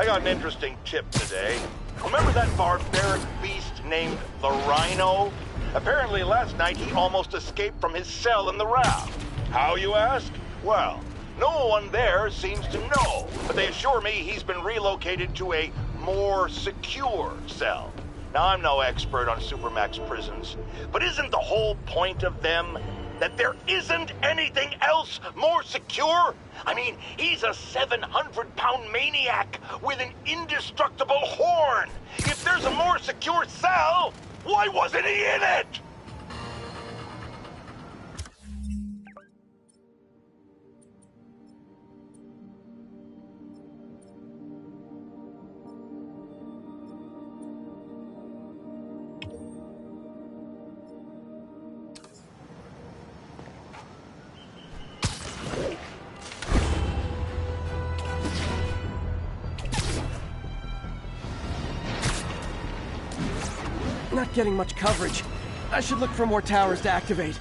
got an interesting tip today. Remember that barbaric beast named the Rhino? Apparently last night he almost escaped from his cell in the raft. How, you ask? Well, no one there seems to know, but they assure me he's been relocated to a more secure cell. Now, I'm no expert on Supermax prisons, but isn't the whole point of them that there isn't anything else more secure? I mean, he's a 700-pound maniac with an indestructible horn. If there's a more secure cell, why wasn't he in it? Not getting much coverage. I should look for more towers to activate.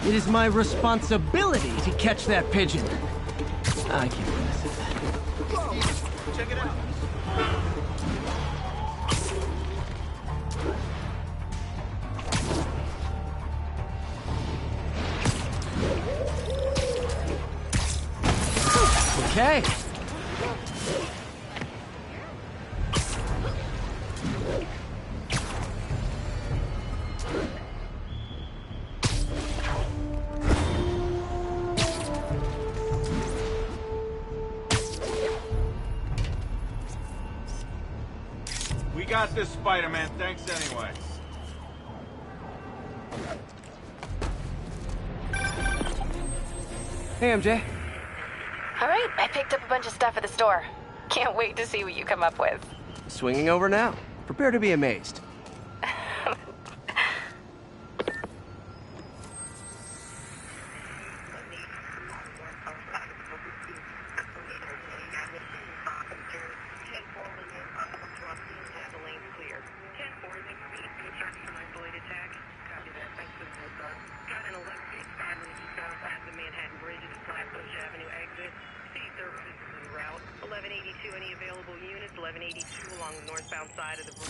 It is my responsibility to catch that pigeon. I can't mess with that. Whoa! Check it out. Okay. We got this, Spider-Man. Thanks anyway. Hey, MJ. All right, I picked up a bunch of stuff at the store. Can't wait to see what you come up with. Swinging over now. Prepare to be amazed. Any available units, 1182 along the northbound side of the bridge.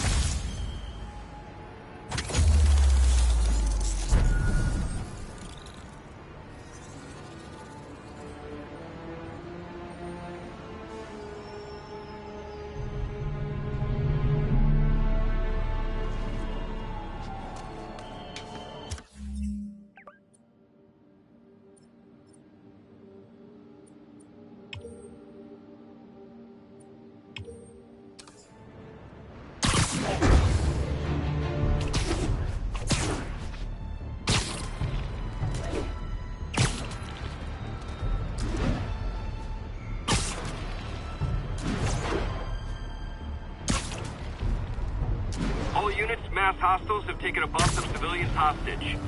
All units, mass hostiles have taken a bus of civilians hostage.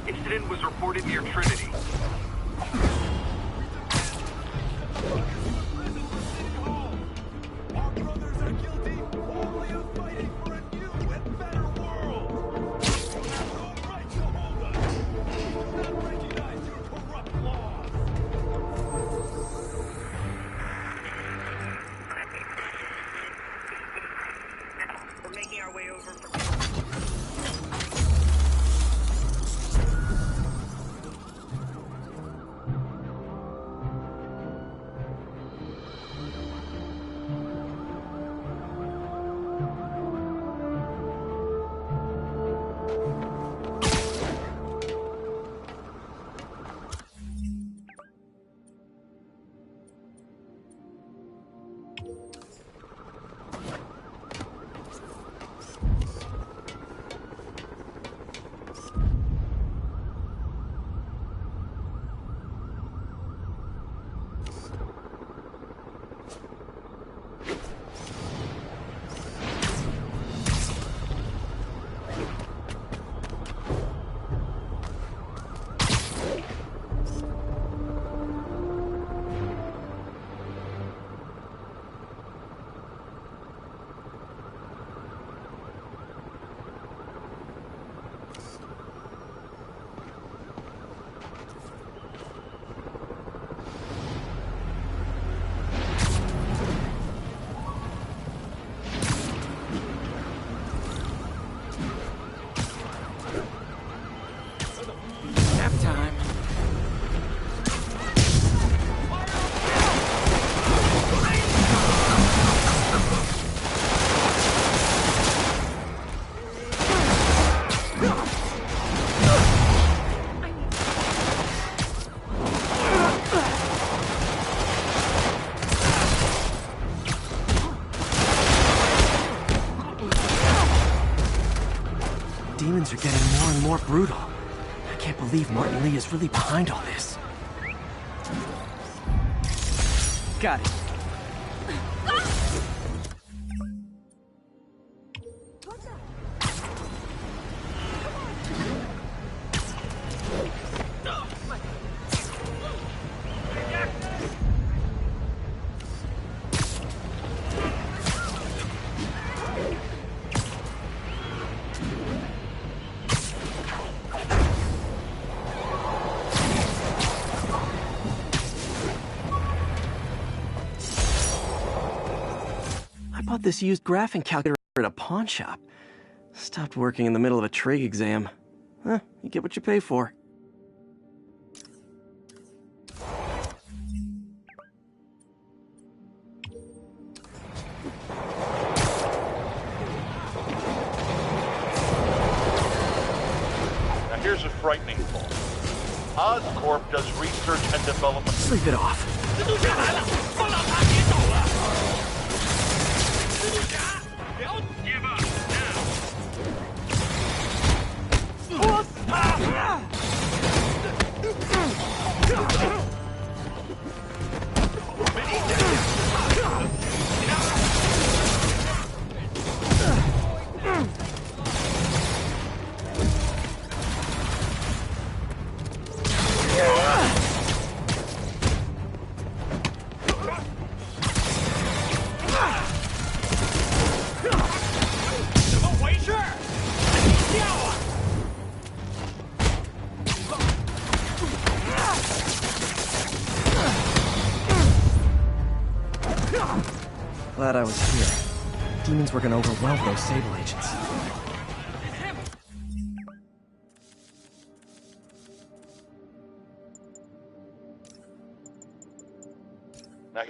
Incident was reported near Trinity. Things are getting more and more brutal. I can't believe Martin Lee is really behind all this. Got it. Bought this used graphing calculator at a pawn shop. Stopped working in the middle of a trig exam. Huh, you get what you pay for. Now here's a frightening thought. Oscorp does research and development. Sleep it off. Give up Glad I was here. Demons were gonna overwhelm those Sable agents. Now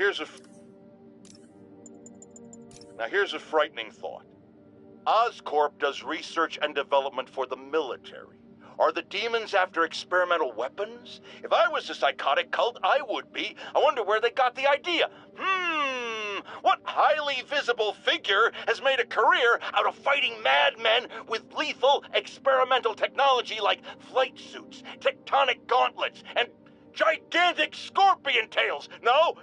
here's a frightening thought. Oscorp does research and development for the military. Are the demons after experimental weapons? If I was a psychotic cult, I would be. I wonder where they got the idea. What highly visible figure has made a career out of fighting madmen with lethal experimental technology like flight suits, tectonic gauntlets, and gigantic scorpion tails? No,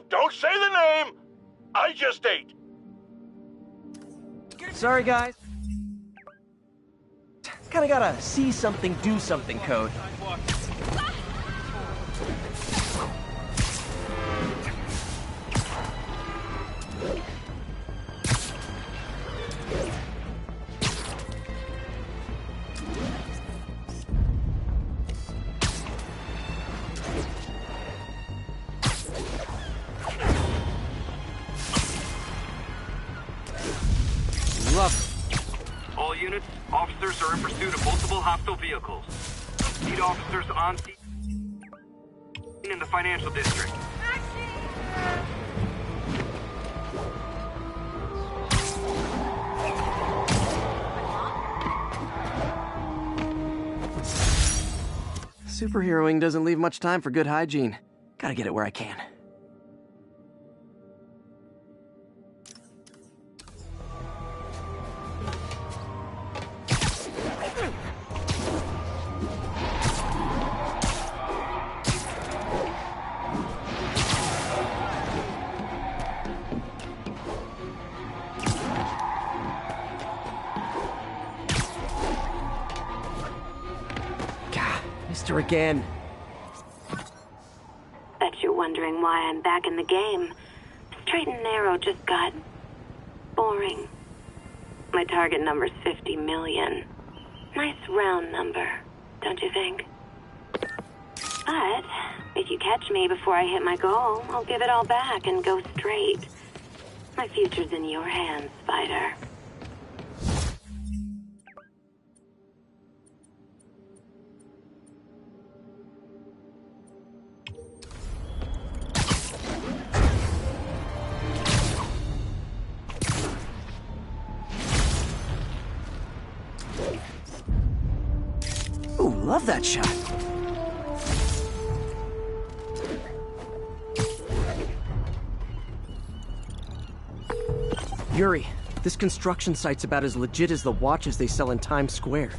don't say the name! I just ate. Sorry, guys. Kinda gotta see something, do something code. All units, officers are in pursuit of multiple hostile vehicles. Need officers on scene in the financial district. Superheroing doesn't leave much time for good hygiene. Gotta get it where I can. Mister again. Bet you're wondering why I'm back in the game. Straight and narrow just got boring. My target number's 50 million. Nice round number, don't you think? But if you catch me before I hit my goal, I'll give it all back and go straight. My future's in your hands, Spider. Ooh, love that shot. Yuri, This construction site's about as legit as the watches they sell in Times Square.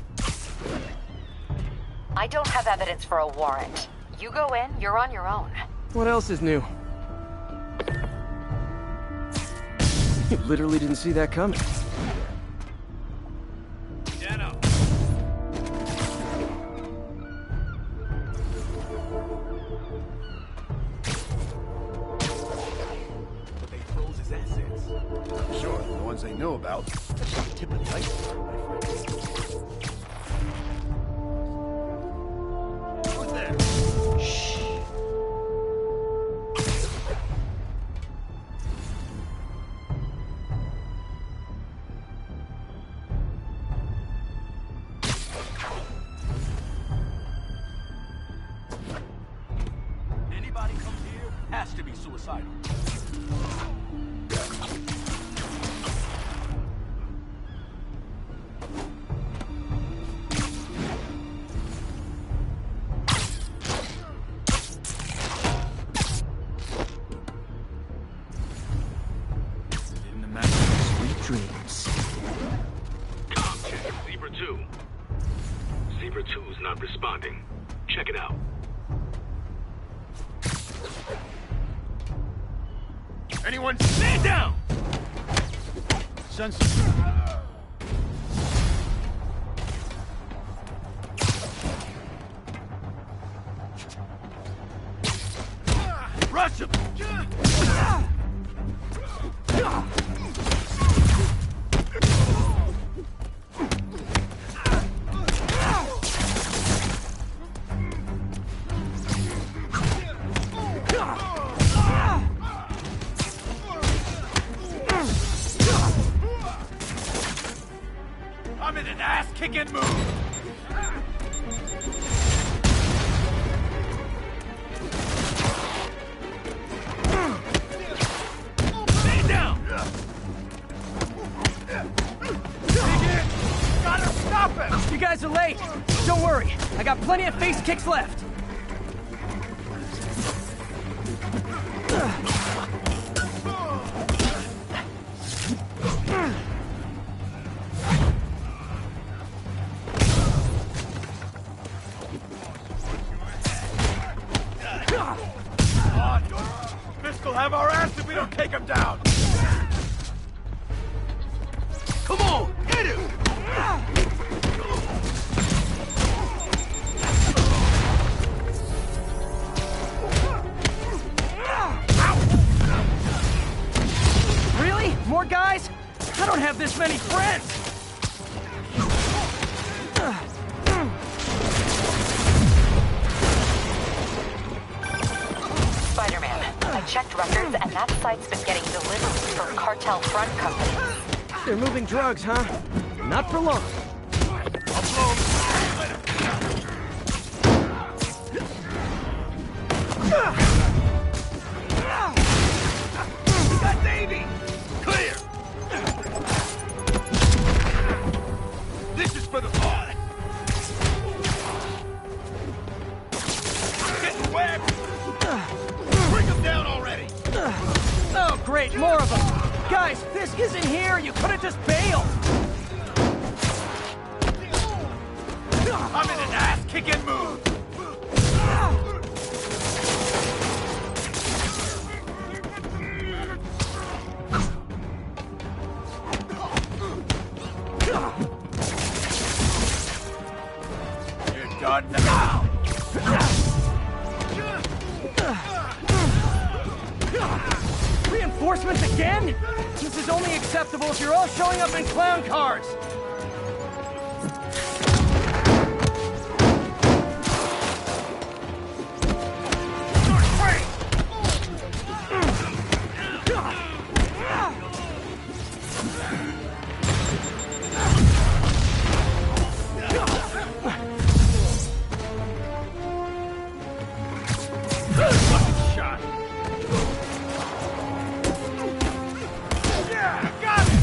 I don't have evidence for a warrant. You go in, you're on your own. What else is new? You literally didn't see that coming. Jenna. They froze his assets. Sure, the ones they know about. That's the tip of the iceberg, my friend. Who's there? Shh. Anybody comes here has to be suicidal. Didn't imagine. Sweet dreams. Comcheck, Zebra 2. Zebra 2's not responding. Check it out. Anyone stand down! Sunset. Rush him! I'm in an ass-kicking mood. Stand down! Gotta stop him! You guys are late. Don't worry, I got plenty of face kicks left. Fisk will have our ass if we don't take him down. Come on, hit him! Really? More guys? I don't have this many friends! Spider-Man, I checked records and that site's been getting deliveries from cartel front companies. They're moving drugs, huh? Not for long. We got Davey! Clear! This is for the boy! Getting wet! Bring him down already! Oh, great, more of them! Guys, Fisk isn't here! You could've just bailed! I'm in an ass-kicking mood. You're done now. Reinforcements again? This is only acceptable if you're all showing up in clown cars! Shot. Yeah, got it!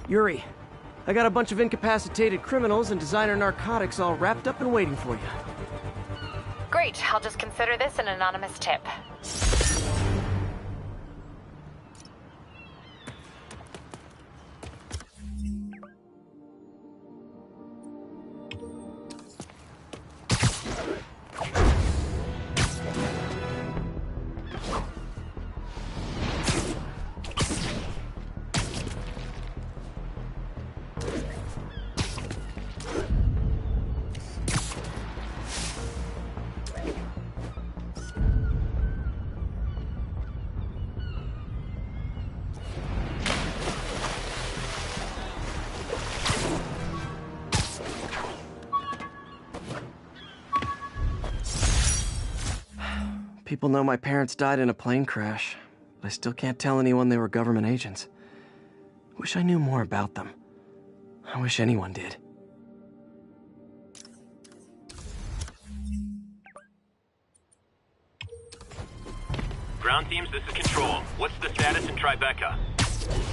Yuri, I got a bunch of incapacitated criminals and designer narcotics all wrapped up and waiting for you. Great, I'll just consider this an anonymous tip. People know my parents died in a plane crash, but I still can't tell anyone they were government agents. Wish I knew more about them. I wish anyone did. Ground teams, this is Control. What's the status in Tribeca?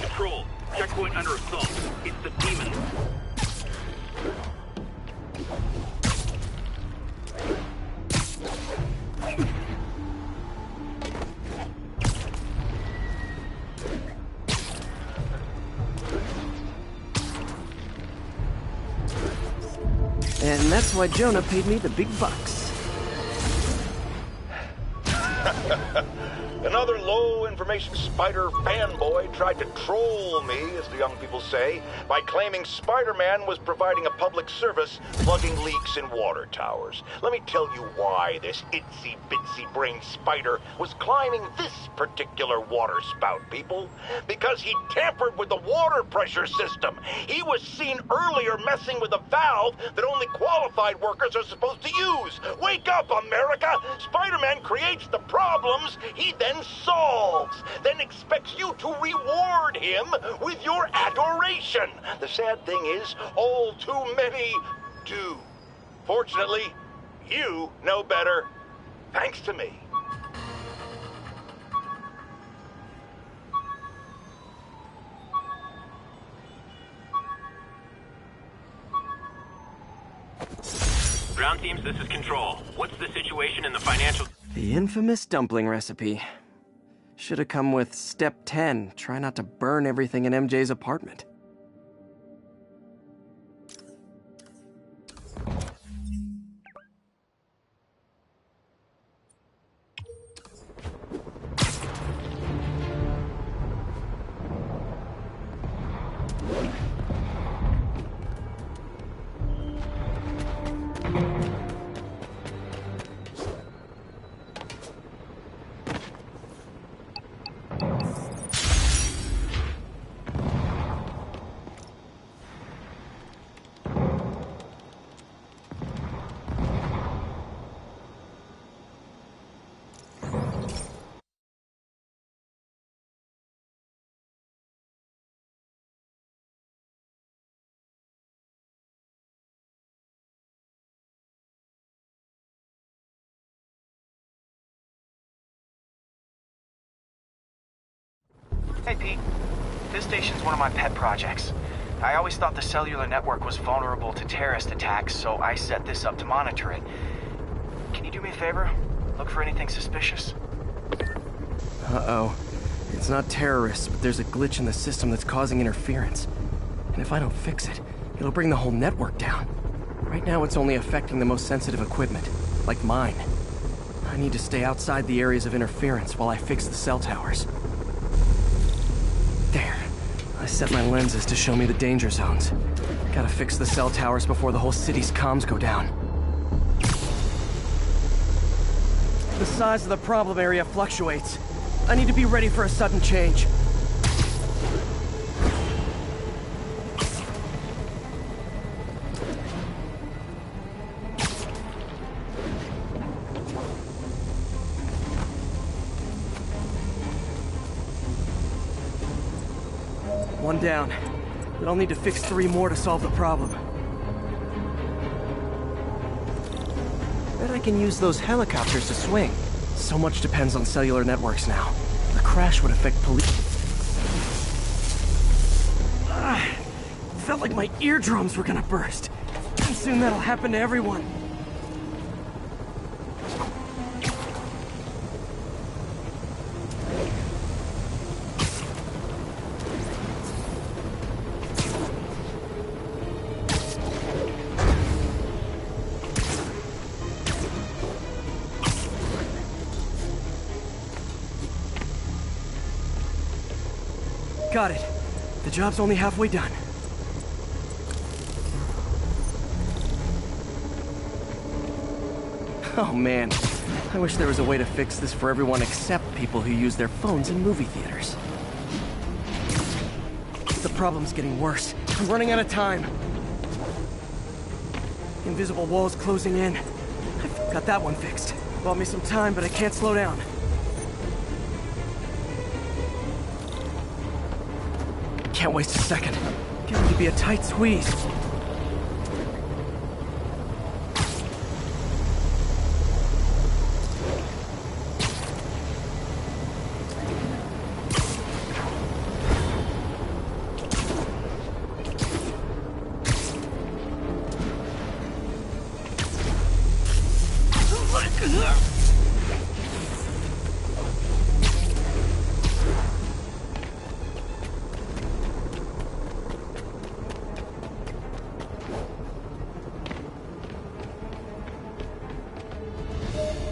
Control, checkpoint under assault. It's the Demon. And that's why Jonah paid me the big bucks. Another low-information Spider fanboy tried to troll me, as the young people say, by claiming Spider-Man was providing a public service plugging leaks in water towers. Let me tell you why this itsy-bitsy-brain spider was climbing this particular water spout, people. Because he tampered with the water pressure system. He was seen earlier messing with a valve that only qualified workers are supposed to use. Wake up, America! Spider-Man creates the problems he then solves, then expects you to reward him with your adoration. The sad thing is, all too many do. Fortunately, you know better, thanks to me. Ground teams, this is Control. What's the situation in the financial... The infamous dumpling recipe. Should have come with step 10. Try not to burn everything in MJ's apartment. Hey, Pete. This station's one of my pet projects. I always thought the cellular network was vulnerable to terrorist attacks, so I set this up to monitor it. Can you do me a favor? Look for anything suspicious? Uh-oh. It's not terrorists, but there's a glitch in the system that's causing interference. And if I don't fix it, it'll bring the whole network down. Right now, it's only affecting the most sensitive equipment, like mine. I need to stay outside the areas of interference while I fix the cell towers. There. I set my lenses to show me the danger zones. Gotta fix the cell towers before the whole city's comms go down. The size of the problem area fluctuates. I need to be ready for a sudden change. One down, but I'll need to fix 3 more to solve the problem. bet I can use those helicopters to swing. So much depends on cellular networks now. A crash would affect police. Felt like my eardrums were gonna burst. And soon that'll happen to everyone. Got it. The job's only halfway done. Oh man, I wish there was a way to fix this for everyone except people who use their phones in movie theaters. The problem's getting worse. I'm running out of time. Invisible walls closing in. I've got that one fixed. Bought me some time, but I can't slow down. Can't waste a second. Getting to be a tight squeeze.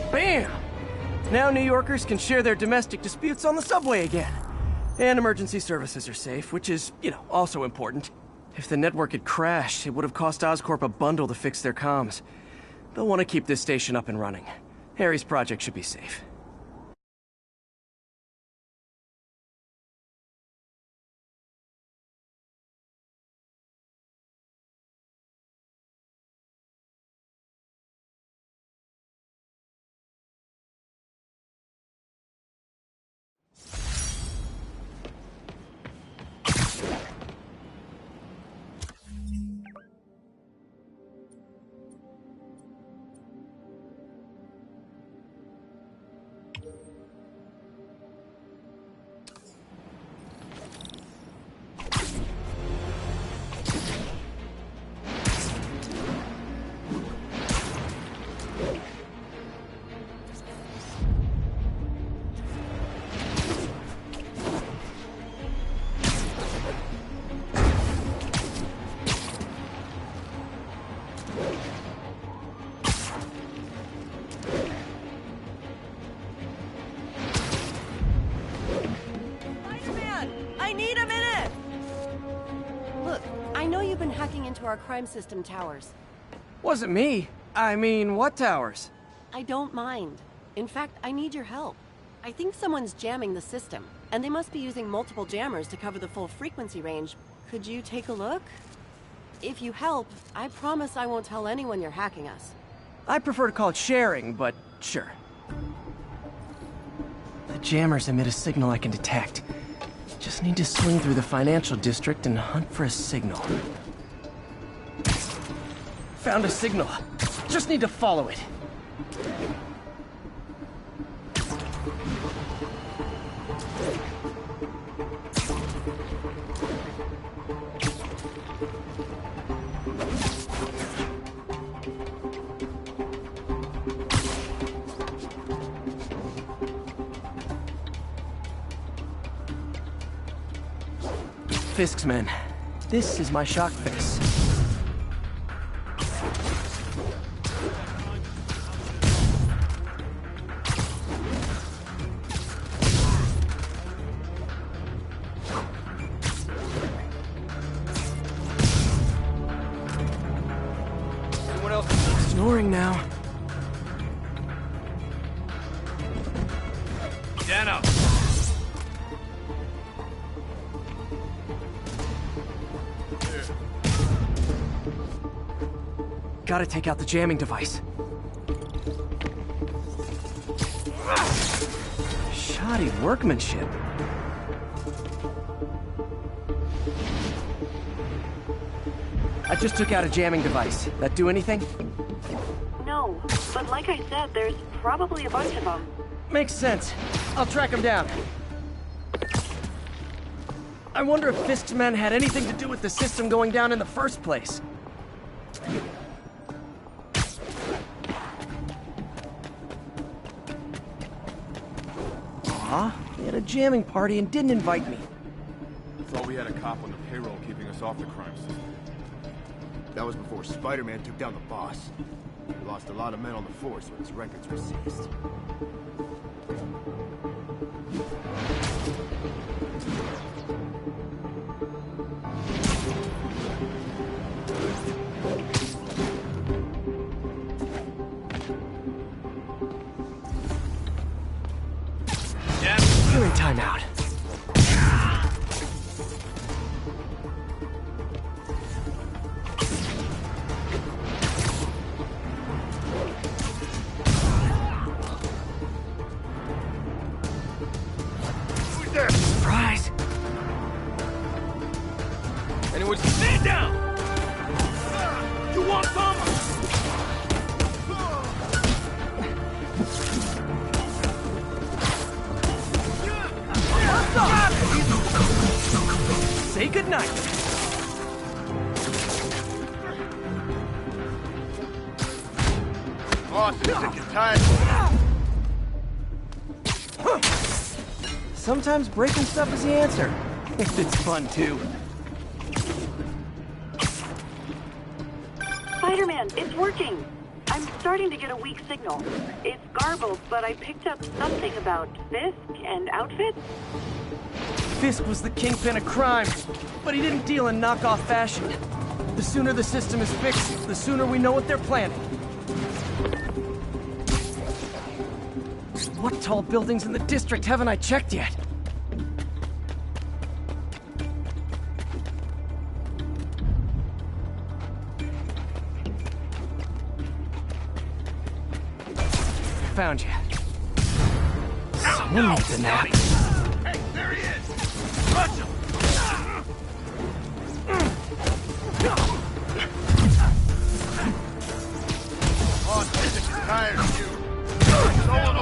Bam! Now New Yorkers can share their domestic disputes on the subway again. And emergency services are safe, which is, also important. If the network had crashed, it would have cost Oscorp a bundle to fix their comms. They'll want to keep this station up and running. Harry's project should be safe. Into our crime system towers. Wasn't me. I mean, what towers? I don't mind. In fact, I need your help. I think someone's jamming the system, and they must be using multiple jammers to cover the full frequency range. Could you take a look? If you help, I promise I won't tell anyone you're hacking us. I prefer to call it sharing, but sure. The jammers emit a signal I can detect. Just need to swing through the financial district and hunt for a signal. Found a signal. Just need to follow it. Fisk's men. This is my shock face. Snoring now. Stand up. Gotta take out the jamming device. Shoddy workmanship. I just took out a jamming device. That do anything? No, but And like I said, there's probably a bunch of them. Makes sense. I'll track him down. I wonder if Fisk's men had anything to do with the system going down in the first place. Aw, they had a jamming party and didn't invite me. Thought we had a cop on the payroll keeping us off the crime system. That was before Spider-Man took down the boss. He lost a lot of men on the force when his records were seized. You're in timeout. Who's there? Surprise! Anyone stand down! You want some? Say goodnight. Boss is sick and tired. Sometimes breaking stuff is the answer. It's fun too. Spider-Man, it's working. I'm starting to get a weak signal. It's garbled, but I picked up something about Fisk and outfits. Fisk was the kingpin of crime, but he didn't deal in knockoff fashion. The sooner the system is fixed, the sooner we know what they're planning. What tall buildings in the district haven't I checked yet? Found you. Someone needs a nap. Hey, there he is! Touch him! Oh, I'm sick and tired of you. So am I.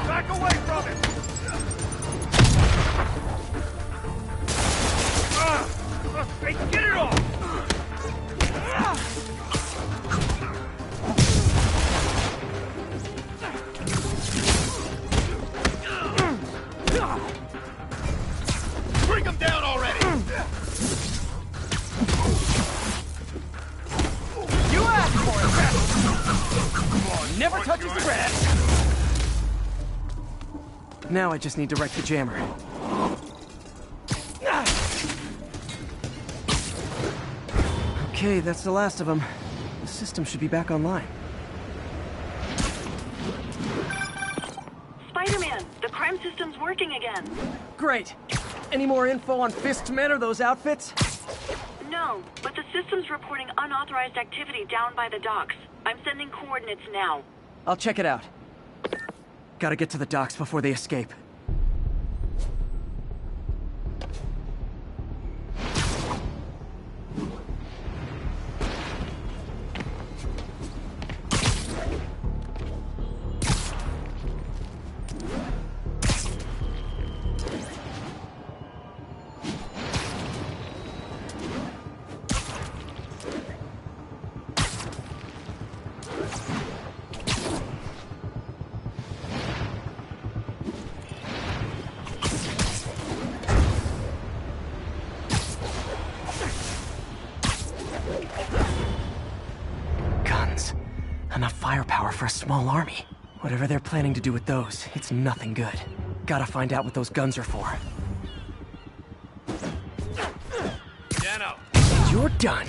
Back away from him! Hey, get it off! Bring him down already! You asked for it! Never touches the grass! Now I just need to wreck the jammer. Okay, that's the last of them. The system should be back online. Spider-Man, the crime system's working again. Great! Any more info on Fisk's men or those outfits? No, but the system's reporting unauthorized activity down by the docks. I'm sending coordinates now. I'll check it out. Gotta get to the docks before they escape. Enough firepower for a small army. Whatever they're planning to do with those, it's nothing good. Gotta find out what those guns are for. Dano! You're done.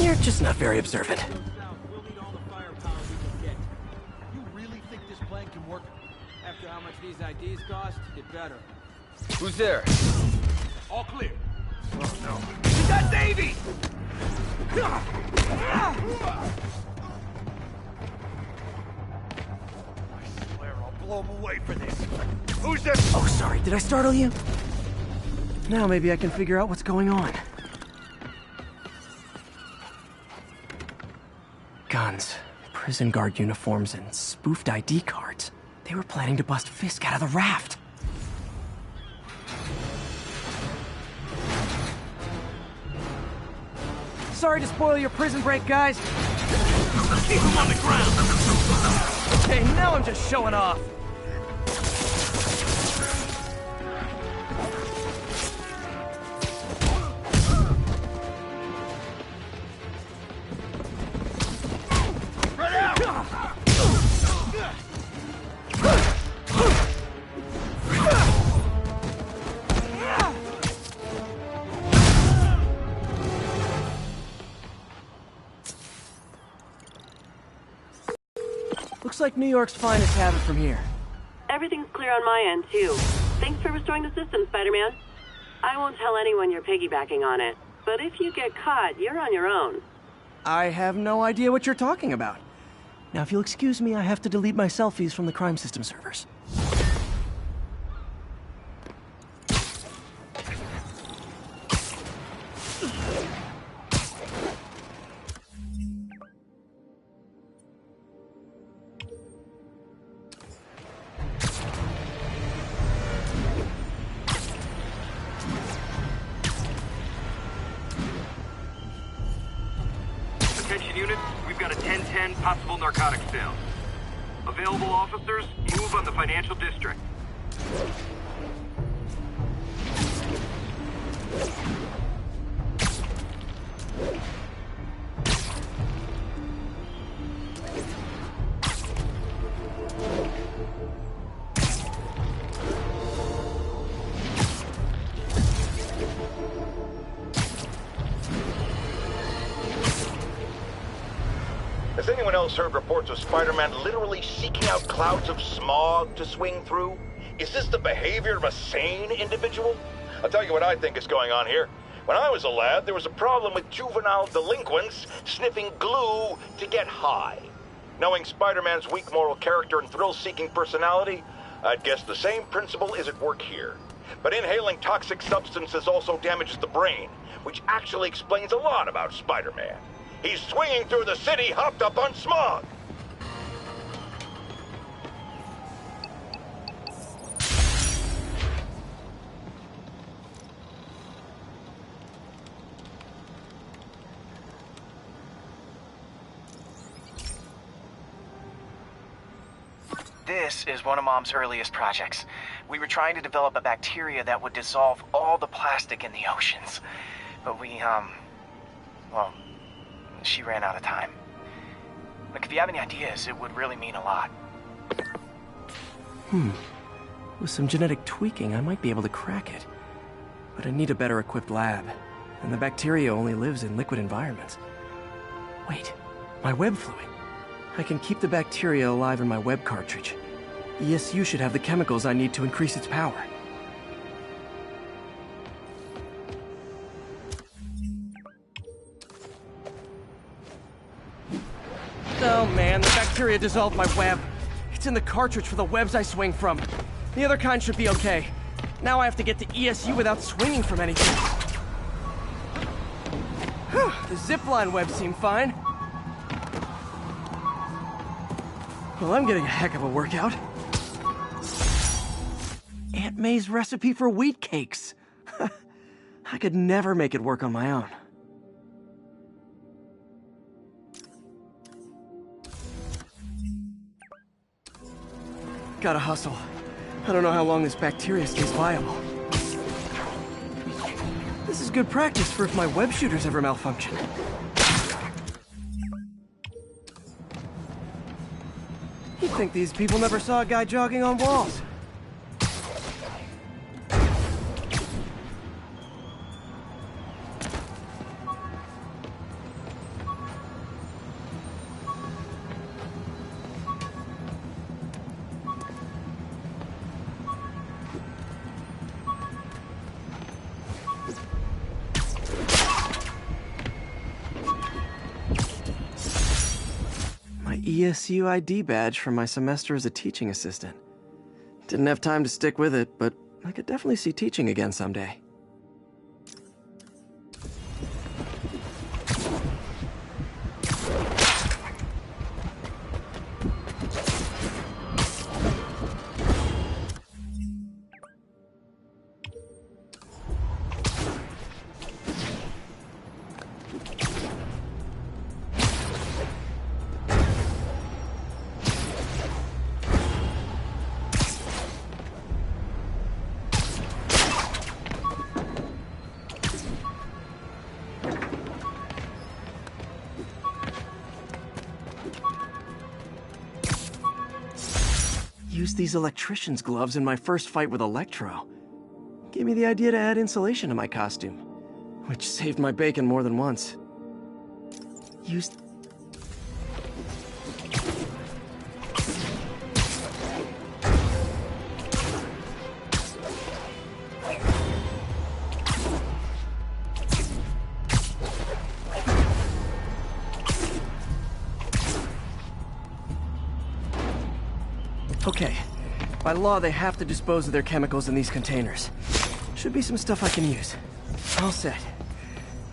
You're just not very observant. After how much these IDs cost, it better. Who's there? All clear. Oh, no. We got Davey! blow him away for this. Who's this? Oh, sorry, did I startle you? Now maybe I can figure out what's going on. Guns, prison guard uniforms, and spoofed ID cards. They were planning to bust Fisk out of the raft. Sorry to spoil your prison break, guys. Keep him on the ground. Okay, now I'm just showing off. Looks like New York's finest have it from here. Everything's clear on my end, too. Thanks for restoring the system, Spider-Man. I won't tell anyone you're piggybacking on it, but if you get caught, you're on your own. I have no idea what you're talking about. Now, if you'll excuse me, I have to delete my selfies from the crime system servers. Attention units, we've got a 10-10 possible narcotics sale. Available officers, move on the financial district. Has anyone else heard reports of Spider-Man literally seeking out clouds of smog to swing through? Is this the behavior of a sane individual? I'll tell you what I think is going on here. When I was a lad, there was a problem with juvenile delinquents sniffing glue to get high. Knowing Spider-Man's weak moral character and thrill-seeking personality, I'd guess the same principle is at work here. But inhaling toxic substances also damages the brain, which actually explains a lot about Spider-Man. He's swinging through the city hopped up on smog. This is one of Mom's earliest projects. We were trying to develop a bacteria that would dissolve all the plastic in the oceans. But well, she ran out of time. Look, if you have any ideas, it would really mean a lot. With some genetic tweaking, I might be able to crack it. But I need a better equipped lab, and the bacteria only lives in liquid environments. Wait, my web fluid. I can keep the bacteria alive in my web cartridge. ESU should have the chemicals I need to increase its power. Oh man, the bacteria dissolved my web. It's in the cartridge for the webs I swing from. The other kind should be okay. Now I have to get to ESU without swinging from anything. The zipline webs seem fine. Well, I'm getting a heck of a workout. Aunt May's recipe for wheat cakes. I could never make it work on my own. Gotta hustle. I don't know how long this bacteria stays viable. This is good practice for if my web shooters ever malfunction. You'd think these people never saw a guy jogging on walls. ESU ID badge from my semester as a teaching assistant. Didn't have time to stick with it, but I could definitely see teaching again someday. Used these electrician's gloves in my first fight with Electro. Gave me the idea to add insulation to my costume, which saved my bacon more than once. Used... Okay. By law, they have to dispose of their chemicals in these containers. Should be some stuff I can use. All set.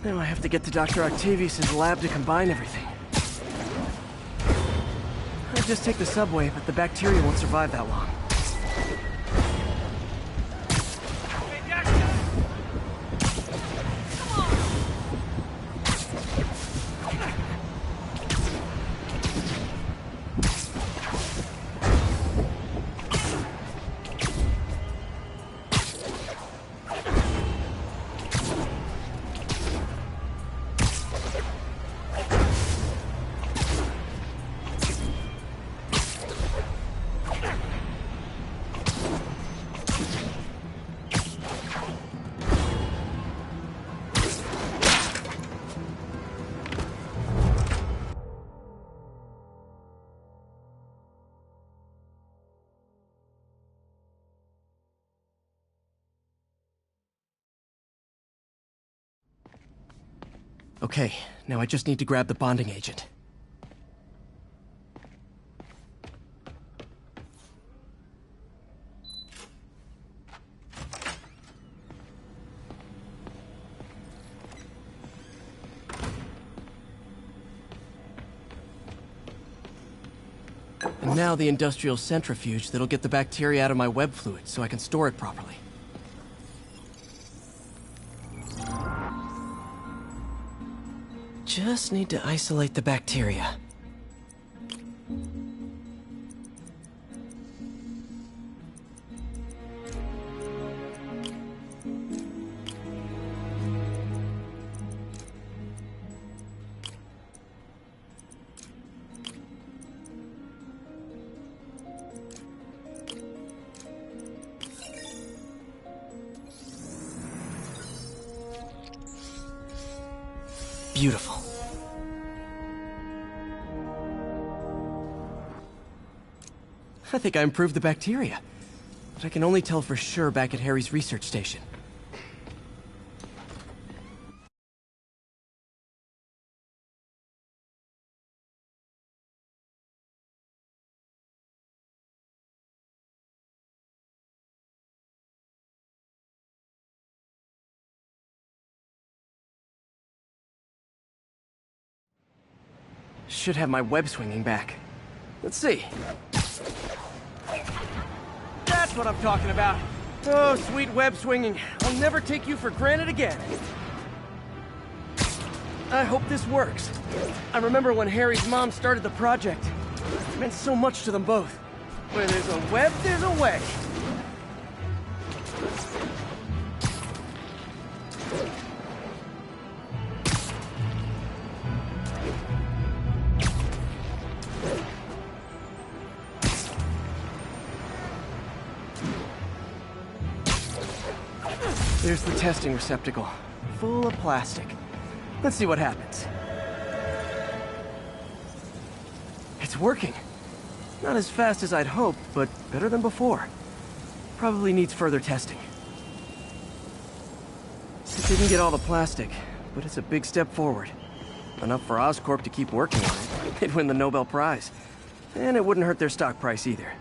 Now I have to get to Dr. Octavius' lab to combine everything. I'd just take the subway, but the bacteria won't survive that long. Okay, now I just need to grab the bonding agent. And now the industrial centrifuge that'll get the bacteria out of my web fluid so I can store it properly. Just need to isolate the bacteria. Beautiful. I think I improved the bacteria, but I can only tell for sure back at Harry's research station. Should have my web swinging back. Let's see. That's what I'm talking about. Oh, sweet web swinging. I'll never take you for granted again. I hope this works. I remember when Harry's mom started the project. It meant so much to them both. Where there's a web, there's a way. There's the testing receptacle, full of plastic. Let's see what happens. It's working. Not as fast as I'd hoped, but better than before. Probably needs further testing. It didn't get all the plastic, but it's a big step forward. Enough for Oscorp to keep working on it. They'd win the Nobel Prize. And it wouldn't hurt their stock price either.